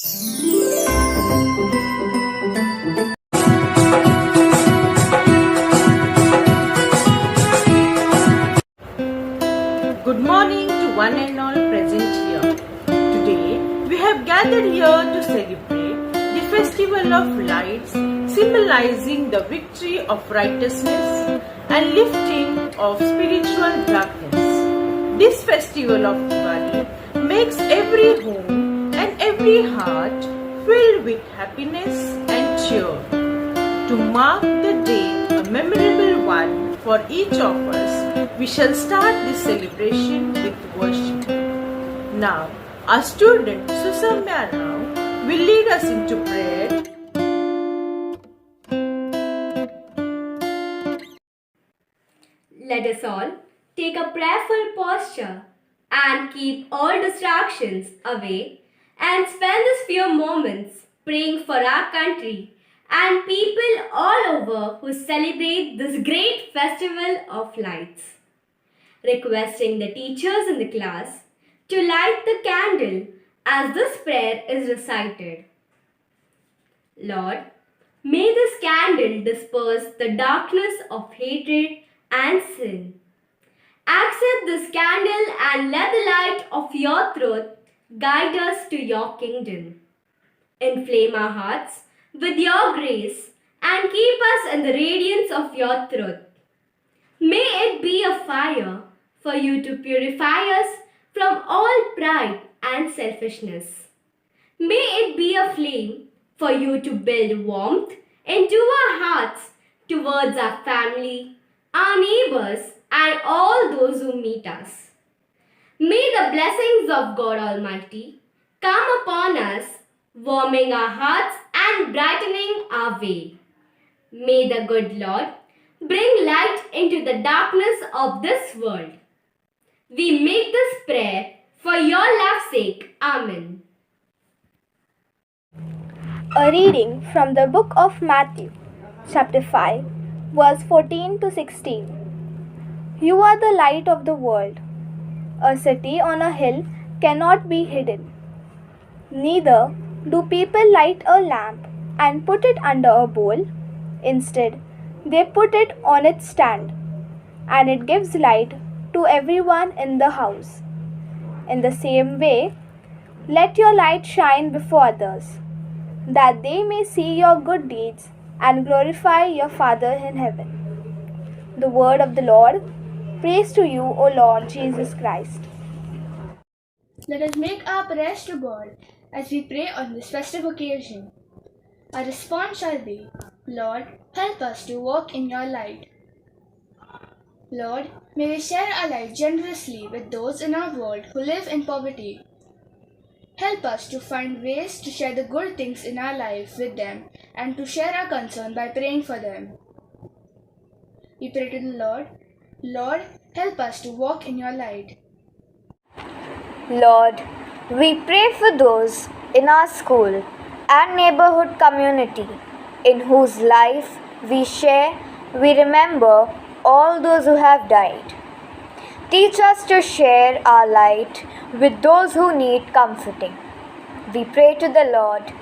Good morning to one and all present here. Today we have gathered here to celebrate the Festival of Lights, symbolizing the victory of righteousness and lifting of spiritual darkness. This festival of Diwali makes every home and every heart filled with happiness and cheer. To mark the day, a memorable one for each of us, we shall start this celebration with worship. Now, our student Susamya Rao will lead us into prayer. Let us all take a prayerful posture and keep all distractions away and spend these few moments praying for our country and people all over who celebrate this great festival of lights. Requesting the teachers in the class to light the candle as this prayer is recited. Lord, may this candle disperse the darkness of hatred and sin. Accept this candle and let the light of your truth guide us to your kingdom. Inflame our hearts with your grace and keep us in the radiance of your truth. May it be a fire for you to purify us from all pride and selfishness. May it be a flame for you to build warmth into our hearts towards our family, our neighbors, and all those who meet us. May the blessings of God Almighty come upon us, warming our hearts and brightening our way. May the good Lord bring light into the darkness of this world. We make this prayer for your love's sake. Amen. A reading from the book of Matthew, chapter 5, verse 14 to 16. You are the light of the world. A city on a hill cannot be hidden. Neither do people light a lamp and put it under a bowl. Instead, they put it on its stand, and it gives light to everyone in the house. In the same way, let your light shine before others, that they may see your good deeds and glorify your Father in heaven. The word of the Lord. Praise to you, O Lord Jesus Christ. Let us make our prayers to God as we pray on this festive occasion. Our response shall be, Lord, help us to walk in your light. Lord, may we share our light generously with those in our world who live in poverty. Help us to find ways to share the good things in our life with them and to share our concern by praying for them. We pray to the Lord, Lord, help us to walk in your light. Lord, we pray for those in our school and neighborhood community in whose life we share. We remember all those who have died. Teach us to share our light with those who need comforting. We pray to the Lord,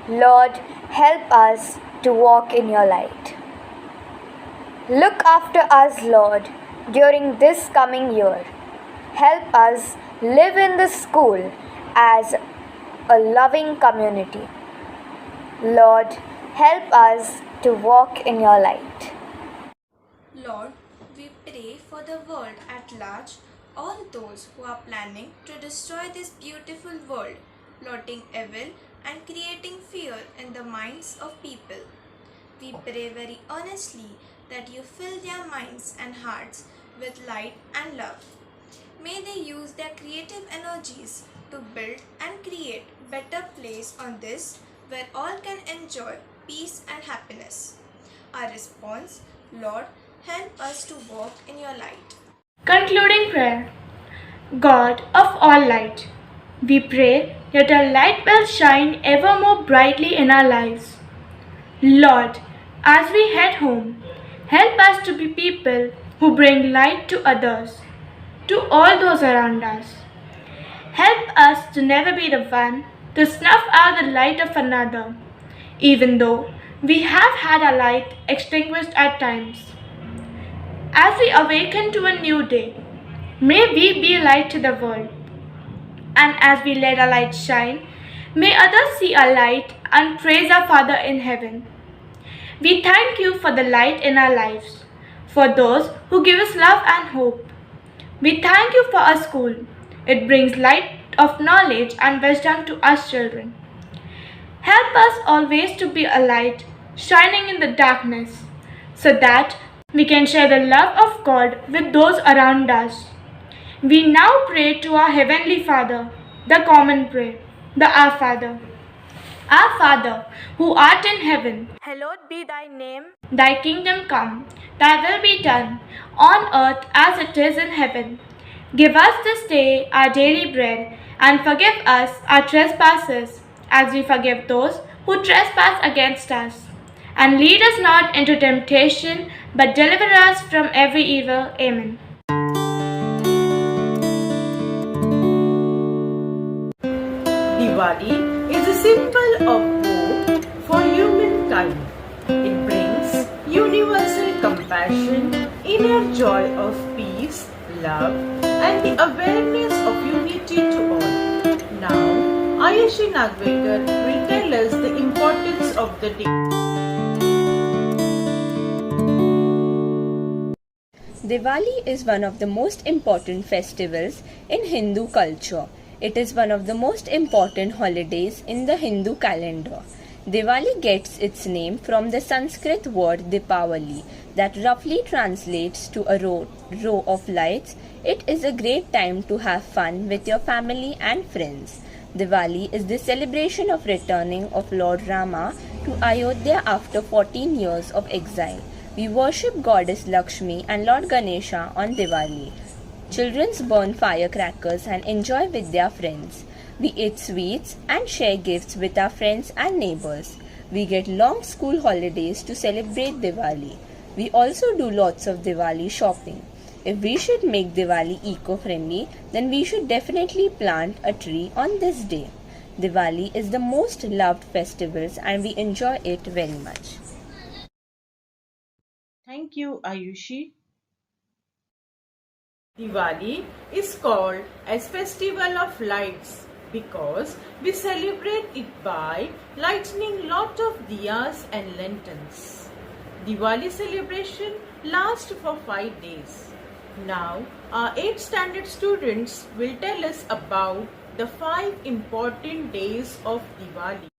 Lord, help us to walk in your light. Look after us, Lord, during this coming year. Help us live in the school as a loving community. Lord, help us to walk in your light. Lord, we pray for the world at large, all those who are planning to destroy this beautiful world, plotting evil and creating fear in the minds of people. We pray very earnestly that you fill their minds and hearts with light and love. May they use their creative energies to build and create better place on this where all can enjoy peace and happiness. Our response, Lord, help us to walk in your light. Concluding prayer. God of all light, we pray that our light will shine ever more brightly in our lives. Lord, as we head home, help us to be people who bring light to others, to all those around us. Help us to never be the one to snuff out the light of another, even though we have had our light extinguished at times. As we awaken to a new day, may we be a light to the world. And as we let our light shine, may others see our light and praise our Father in heaven. We thank you for the light in our lives, for those who give us love and hope. We thank you for our school. It brings light of knowledge and wisdom to us children. Help us always to be a light shining in the darkness, so that we can share the love of God with those around us. We now pray to our Heavenly Father, the common prayer, the Our Father. Our Father, who art in heaven, hallowed be thy name. Thy kingdom come, thy will be done, on earth as it is in heaven. Give us this day our daily bread, and forgive us our trespasses, as we forgive those who trespass against us. And lead us not into temptation, but deliver us from every evil. Amen. Diwali is a symbol of hope for humankind. It brings universal compassion, inner joy of peace, love, and the awareness of unity to all. Now, Ayushi Nagvekar will tell us the importance of the day. Diwali is one of the most important festivals in Hindu culture. It is one of the most important holidays in the Hindu calendar. Diwali gets its name from the Sanskrit word Dipavali that roughly translates to a row of lights. It is a great time to have fun with your family and friends. Diwali is the celebration of returning of Lord Rama to Ayodhya after 14 years of exile. We worship Goddess Lakshmi and Lord Ganesha on Diwali. Children burn firecrackers and enjoy with their friends. We eat sweets and share gifts with our friends and neighbors. We get long school holidays to celebrate Diwali. We also do lots of Diwali shopping. If we should make Diwali eco-friendly, then we should definitely plant a tree on this day. Diwali is the most loved festival and we enjoy it very much. Thank you, Ayushi. Diwali is called as Festival of Lights because we celebrate it by lightening lot of diyas and lanterns. Diwali celebration lasts for 5 days. Now, our 8th standard students will tell us about the 5 important days of Diwali.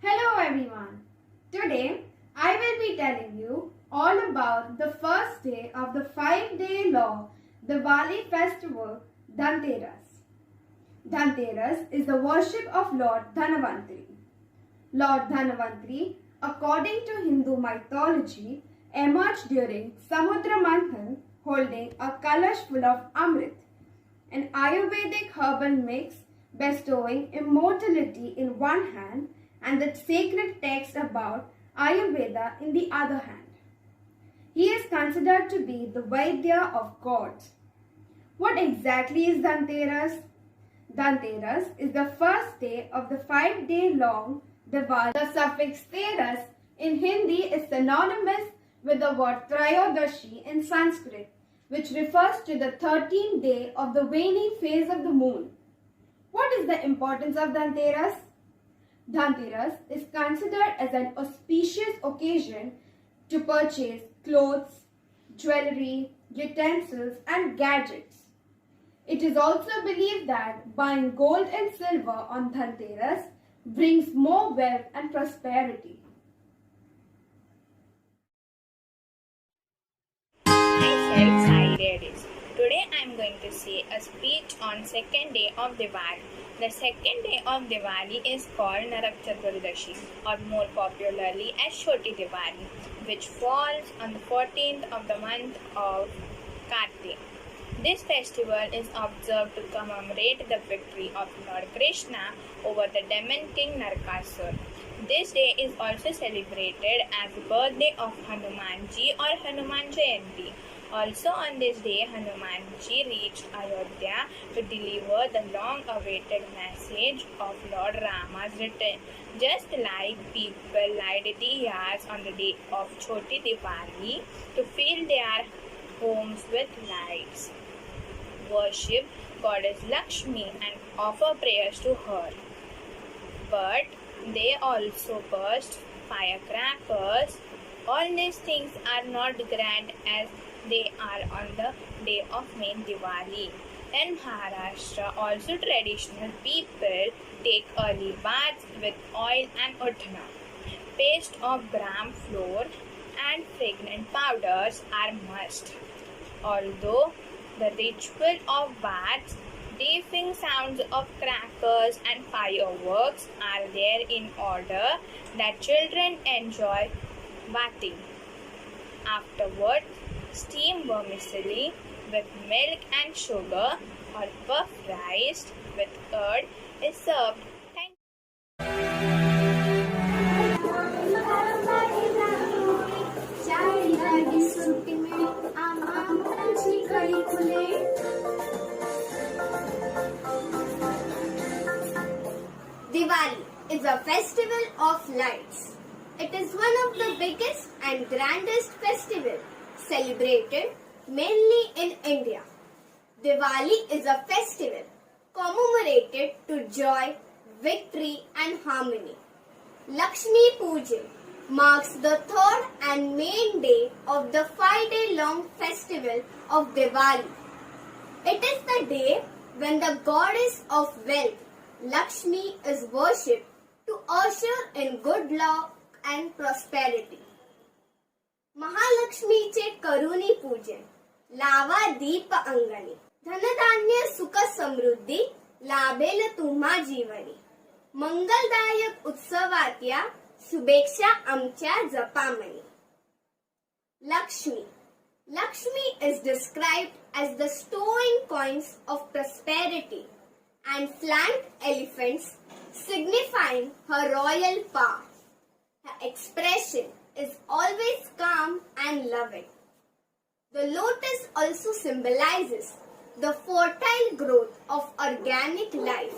Hello everyone. Today I will be telling you all about the first day of the 5-day long Diwali festival, Dhanteras. Dhanteras is the worship of Lord Dhanvantari. Lord Dhanvantari, according to Hindu mythology, emerged during Samudra Manthan holding a kalash full of Amrit, an Ayurvedic herbal mix bestowing immortality in one hand and the sacred text about Ayurveda in the other hand. He is considered to be the Vaidya of gods. What exactly is Dhanteras? Dhanteras is the first day of the 5-day long Diwali. The suffix teras in Hindi is synonymous with the word Trayodashi in Sanskrit, which refers to the 13th day of the waning phase of the moon. What is the importance of Dhanteras? Dhanteras is considered as an auspicious occasion to purchase clothes, jewelry, utensils and gadgets. It is also believed that buying gold and silver on Dhanteras brings more wealth and prosperity. Myself, Sai Redis. Today I am going to say a speech on second day of Diwali. The second day of Diwali is called Narak Chaturdashi, or more popularly as Choti Diwali, which falls on the 14th of the month of Kartik. This festival is observed to commemorate the victory of Lord Krishna over the demon king Narakasur. This day is also celebrated as the birthday of Hanumanji or Hanuman Jayanti. Also on this day, Hanumanji reached Ayodhya to deliver the long-awaited message of Lord Rama's return. Just like people light diyas on the day of Choti Diwali to fill their homes with lights, worship Goddess Lakshmi and offer prayers to her. But they also burst firecrackers. All these things are not grand as they are on the day of main Diwali. In Maharashtra, also traditional people take early baths with oil and utna. Paste of gram flour and fragrant powders are must. Although the ritual of baths, deafening sounds of crackers and fireworks are there in order that children enjoy bathing. Afterwards, steamed vermicelli with milk and sugar or puffed rice with curd is served. Thank Diwali is a festival of lights. It is one of the biggest and grandest festivals celebrated mainly in India. Diwali is a festival commemorated to joy, victory and harmony. Lakshmi Puja marks the third and main day of the 5-day-long festival of Diwali. It is the day when the goddess of wealth, Lakshmi, is worshipped to usher in good luck and prosperity. महालक्ष्मीचे करुणी पूजन, लावा दीप अंगणी, धनधान्य सुख समृद्धी लाभेल तुम्हा जीवनी. मंगलदायक उत्सवात या शुभेच्छा आमच्या जपामणी. Lakshmi. Lakshmi is described as the storing coins of prosperity and flanked elephants signifying her royal power. Her expression is always calm and loving. The lotus also symbolizes the fertile growth of organic life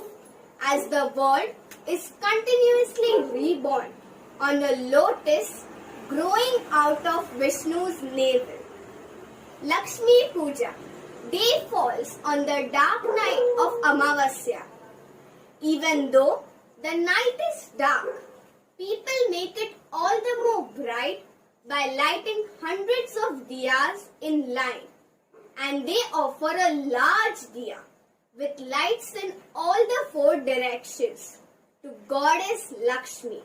as the world is continuously reborn on a lotus growing out of Vishnu's navel. Lakshmi Puja day falls on the dark night of Amavasya. Even though the night is dark, people make it all the more bright by lighting hundreds of diyas in line, and they offer a large diya with lights in all the 4 directions to Goddess Lakshmi.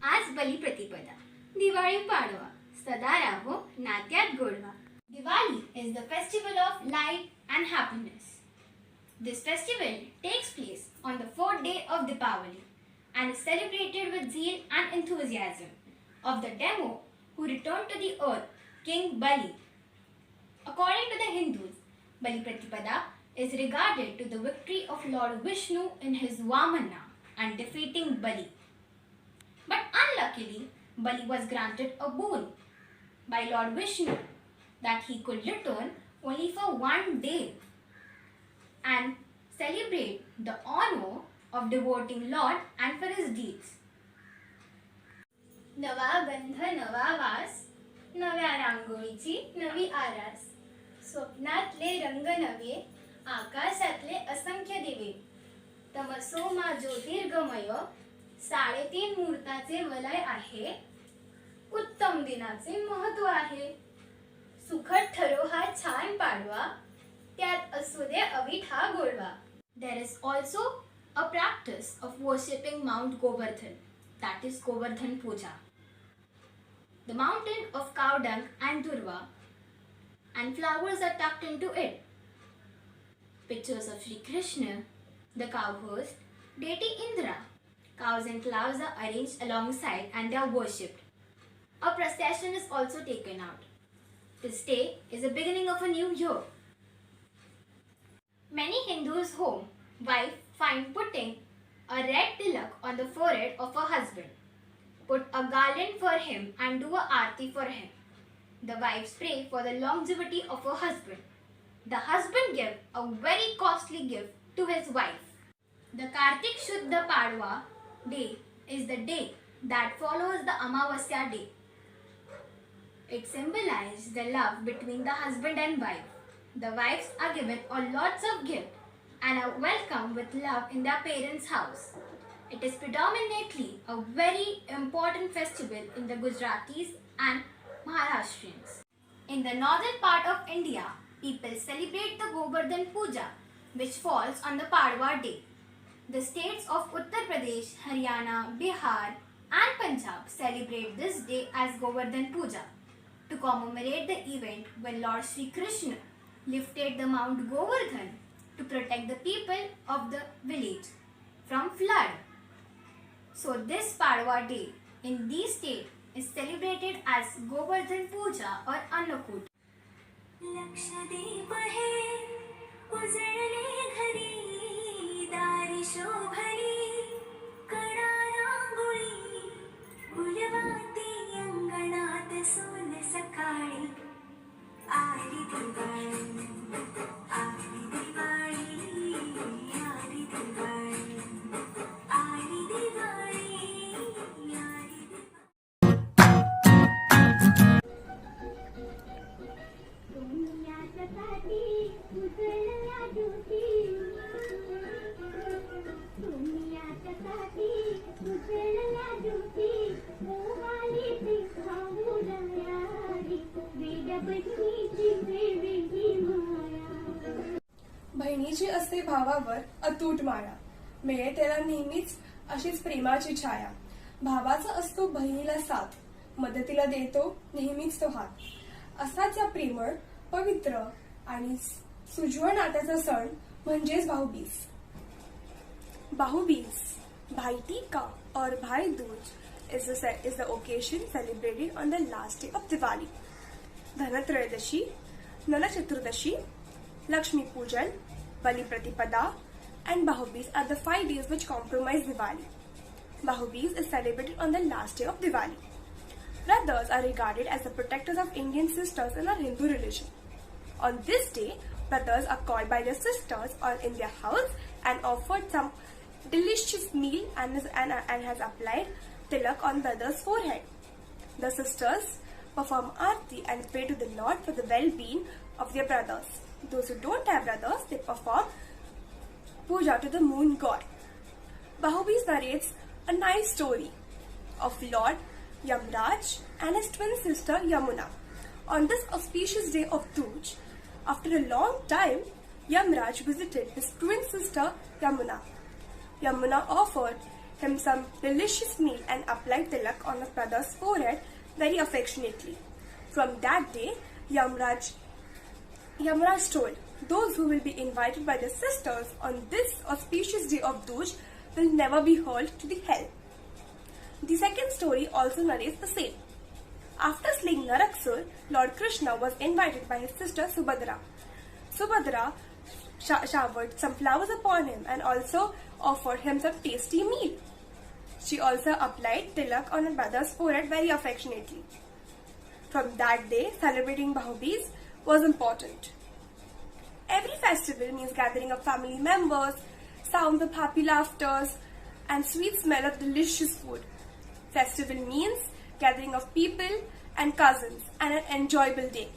आज बलिप्रतिपदा, दिवाळी पाडवा, सदा राहो नात्यात गोडवा. Diwali is the festival of light and happiness. This festival takes place on the 4th day of Deepavali and is celebrated with zeal and enthusiasm of the demo who returned to the earth, King Bali. According to the Hindus, Bali Pratipada is regarded to the victory of Lord Vishnu in his Vamana and defeating Bali. But unluckily, Bali was granted a boon by Lord Vishnu that he could return only for 1 day and celebrate the honor of devoting Lord and for his deeds. नवा गंध नवा वास, नव्या रांगोळीची नवी आरास. स्वप्नातले रंग नवे, आकाशातले असंख्य दिवे. तमसो मा ज्योतिर्गमय, 3.5 मुहूर्ताचे वलय आहे. उत्तम दिनाचे महत्व आहे. सुखद ठरो हा छान पाडवा, इतक्यात असू दे अविठा गोडवा. There is also a practice of worshipping Mount Govardhan, that is Govardhan Puja. The mountain of cow dung and durva and flowers are tucked into it. Pictures of Sri Krishna, the cow host, deity Indra. Cows and flowers are arranged alongside and they are worshipped. A procession is also taken out. This day is the beginning of a new year. Many Hindus' home wife find putting a red tilak on the forehead of her husband, put a garland for him and do a aarti for him. The wives pray for the longevity of her husband. The husband gives a very costly gift to his wife. The Kartik Shuddha Padwa day is the day that follows the Amavasya day. It symbolizes the love between the husband and wife. The wives are given lots of gifts and are welcomed with love in their parents' house. It is predominantly a very important festival in the Gujaratis and Maharashtrians. In the northern part of India, people celebrate the Govardhan Puja, which falls on the Padwa day. The states of Uttar Pradesh, Haryana, Bihar, and Punjab celebrate this day as Govardhan Puja to commemorate the event when Lord Sri Krishna lifted the Mount Govardhan to protect the people of the village from flood. So this Padwa day in these states is celebrated as Govardhan Puja or Annakut. Lakshadweep हे उजळले घरी दारी शोभली कडा रांगोळी फुलवाती अंगणात सोन सकाळी आली दिवाळी आली दिवाळी आली दिवाळी आली दिवाळी आली बहिणीची असते भावावर अतूट माया, मिळे त्याला नेहमीच अशीच प्रेमाची छाया. भावाचा असतो बहिणीला साथ, मदतीला देतो नेहमीच तो हात. असाच या प्रेमळ, पवित्र आणि सुज्वळ नात्याचा सण म्हणजेच भाऊबीज. भाऊबीज, भाई टीका or Bhai Dooj is the occasion celebrated on the last day of Diwali. Dhanatrayadashi, Nana Chaturdashi, Lakshmi Pujan, Bali Pratipada, and Bahubiz are the 5 days which comprise Diwali. Bahubiz is celebrated on the last day of Diwali. Brothers are regarded as the protectors of Indian sisters in our Hindu religion. On this day, brothers are called by their sisters or in their house and offered some delicious meal and has applied tilak on brother's forehead. The sisters perform aarti and pray to the Lord for the well-being of their brothers. Those who don't have brothers, they perform puja to the moon god. Bahubiz narrates a nice story of Lord Yamraj and his twin sister Yamuna. On this auspicious day of Dooj, after a long time, Yamraj visited his twin sister Yamuna. Yamuna offered him some delicious meal and applied tilak on his brother's forehead very affectionately. From that day, Yamraj told, those who will be invited by their sisters on this auspicious day of Dooj will never be hurled to the hell. The second story also narrates the same. After slaying Naraksur, Lord Krishna was invited by his sister Subhadra. Subhadra showered some flowers upon him and also offered him some tasty meal. She also applied tilak on her brother's forehead very affectionately. From that day, celebrating Bahubiz was important. Every festival means gathering of family members, sounds of happy laughters, and sweet smell of delicious food. Festival means gathering of people and cousins and an enjoyable day.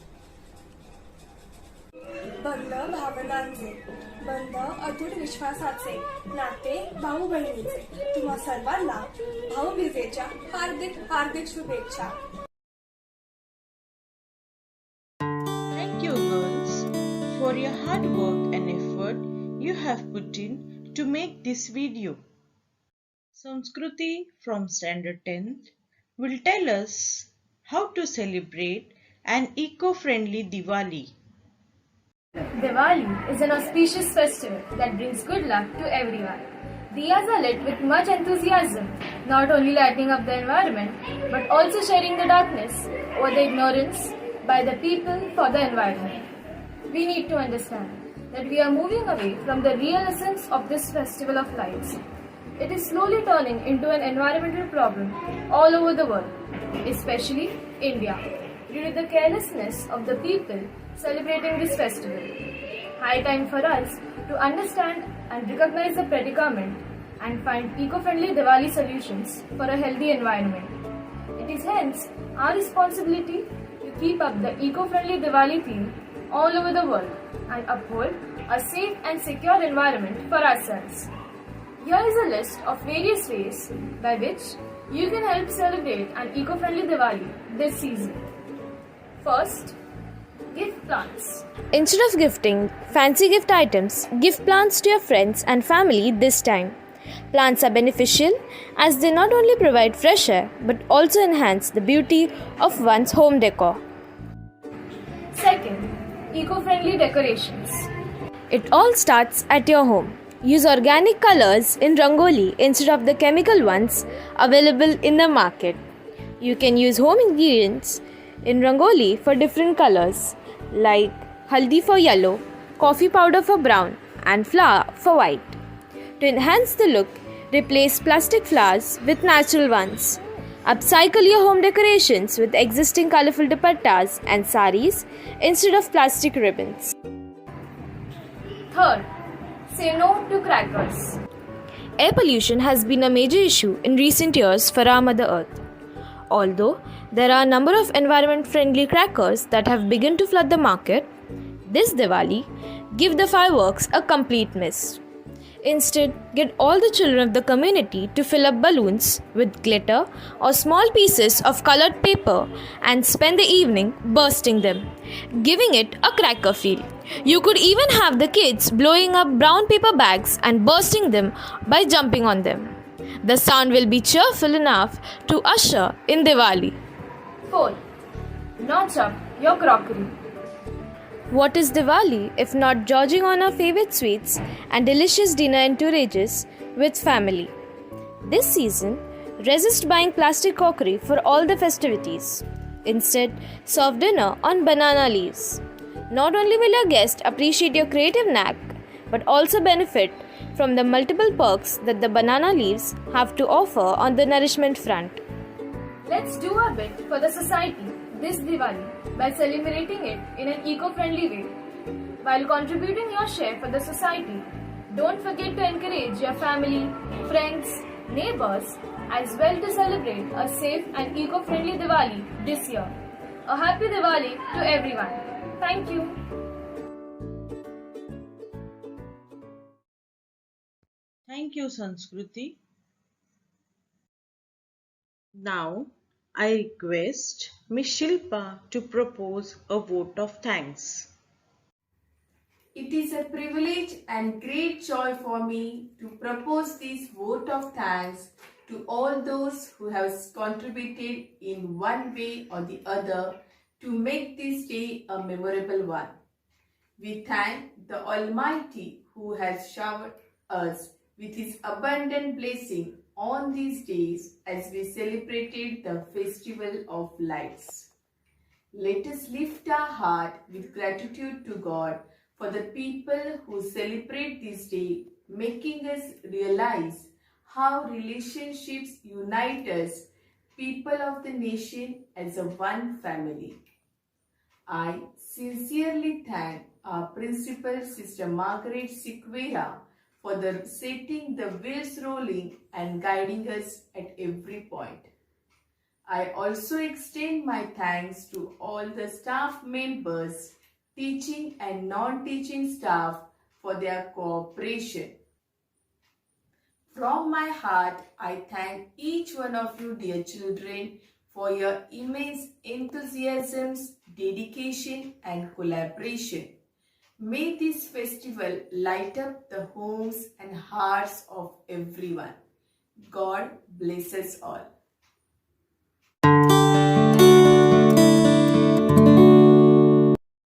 बंध भावनांचे, बंध अतूट विश्वासाचे, नाते भाऊ बहिणीचे. तुम्हा सर्वांना भाऊबीजेच्या हार्दिक हार्दिक शुभेच्छा. Thank you, girls, for your hard work and effort you have put in to make this video. Sanskruti from Standard 10th will tell us how to celebrate an eco-friendly Diwali. Diwali is an auspicious festival that brings good luck to everyone. Diyas are lit with much enthusiasm, not only lighting up the environment, but also sharing the darkness or the ignorance by the people for the environment. We need to understand that we are moving away from the real essence of this festival of lights. It is slowly turning into an environmental problem all over the world, especially India, due to the carelessness of the people celebrating this festival. High time for us to understand and recognize the predicament and find eco-friendly Diwali solutions for a healthy environment. It is hence our responsibility to keep up the eco-friendly Diwali theme all over the world and uphold a safe and secure environment for ourselves. Here is a list of various ways by which you can help celebrate an eco-friendly Diwali this season. First, gift plants. Instead of gifting fancy gift items, give plants to your friends and family this time. Plants are beneficial as they not only provide fresh air but also enhance the beauty of one's home decor. Second, eco-friendly decorations. It all starts at your home. Use organic colors in Rangoli instead of the chemical ones available in the market. You can use home ingredients in Rangoli for different colors like haldi for yellow, coffee powder for brown and flour for white. To enhance the look, replace plastic flowers with natural ones. Upcycle your home decorations with existing colorful dupattas and saris instead of plastic ribbons. Third, say no to crackers. Air pollution has been a major issue in recent years for our Mother Earth. Although there are a number of environment-friendly crackers that have begun to flood the market, this Diwali, give the fireworks a complete miss. Instead, get all the children of the community to fill up balloons with glitter or small pieces of colored paper and spend the evening bursting them, giving it a cracker feel. You could even have the kids blowing up brown paper bags and bursting them by jumping on them. The sound will be cheerful enough to usher in Diwali. Fourth, notch up your crockery. What is Diwali if not gorging on our favorite sweets and delicious dinner entourages with family? This season, resist buying plastic crockery for all the festivities. Instead, serve dinner on banana leaves. Not only will your guests appreciate your creative knack, but also benefit from the multiple perks that the banana leaves have to offer on the nourishment front. Let's do our bit for the society this Diwali by celebrating it in an eco-friendly way. While contributing your share for the society, don't forget to encourage your family, friends, neighbors as well to celebrate a safe and eco-friendly Diwali this year. A happy Diwali to everyone. Thank you. Thank you, Sanskruti. Now, I request Ms. Shilpa to propose a vote of thanks. It is a privilege and great joy for me to propose this vote of thanks to all those who have contributed in one way or the other to make this day a memorable one. We thank the Almighty who has showered us with His abundant blessing on these days as we celebrated the Festival of Lights. Let us lift our heart with gratitude to God for the people who celebrate this day, making us realize how relationships unite us, people of the nation, as a one family. I sincerely thank our principal, Sister Margaret Sequeira, for setting the wheels rolling and guiding us at every point. I also extend my thanks to all the staff members, teaching and non-teaching staff for their cooperation. From my heart, I thank each one of you, dear children, for your immense enthusiasm, dedication and collaboration. May this festival light up the homes and hearts of everyone. God bless us all.